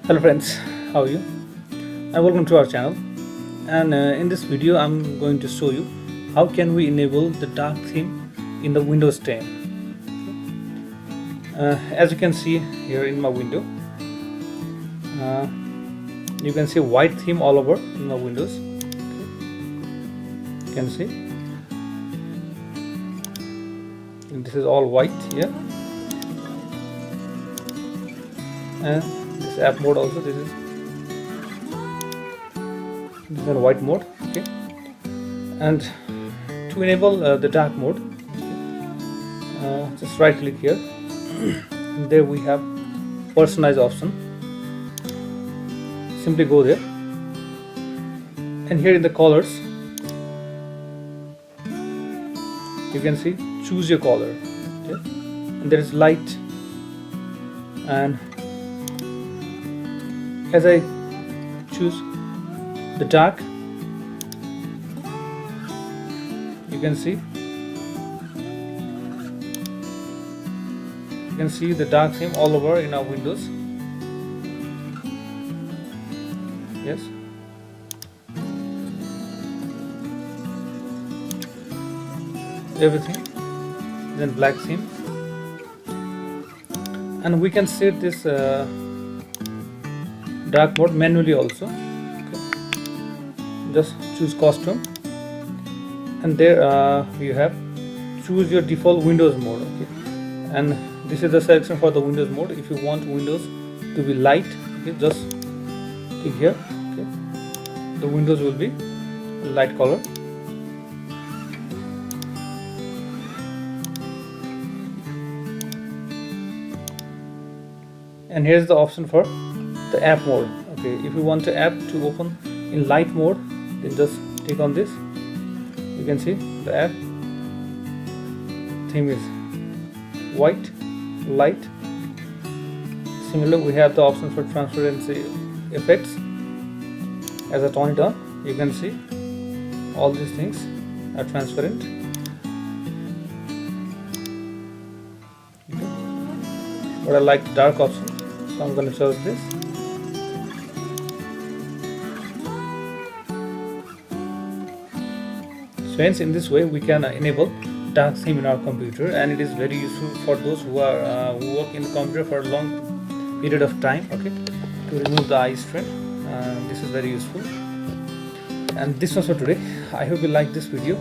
Hello friends, how are you? And welcome to our channel. And in this video, I'm going to show you how can we enable the dark theme in the Windows 10. As you can see here in my window, uh, you can see white theme all over in my Windows. You can see, and this is all white here, and this app mode also. This is in white mode. Okay, and to enable the dark mode, just right click here. And there we have personalize option. Simply go there, and here in the colors you can see choose your color. Okay, and there is light, and as I choose the dark, you can see the dark theme all over in our windows. Yes, everything, then black theme, and we can set this dark mode manually also. Okay. Just choose costume, and there you have choose your default Windows mode. Okay, and this is the selection for the Windows mode. If you want Windows to be light, okay, just click here. Okay, the Windows will be light color. And here's the option for the app mode. Okay, if you want the app to open in light mode, then just click on this. You can see the app theme is white, light. Similarly, we have the option for transparency effects. As I turn it on, you can see all these things are transparent. Okay. But I like the dark option, so I'm going to choose this. So hence, in this way we can enable dark theme in our computer, and it is very useful for those who are who work in the computer for a long period of time. Okay, to remove the eye strain. This is very useful. And this was for today. I hope you like this video.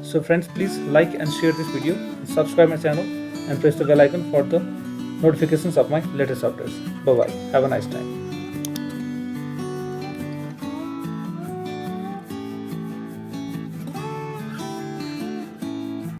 So friends, please like and share this video, subscribe my channel, and press the bell icon for the notifications of my latest updates. Bye bye. Have a nice time.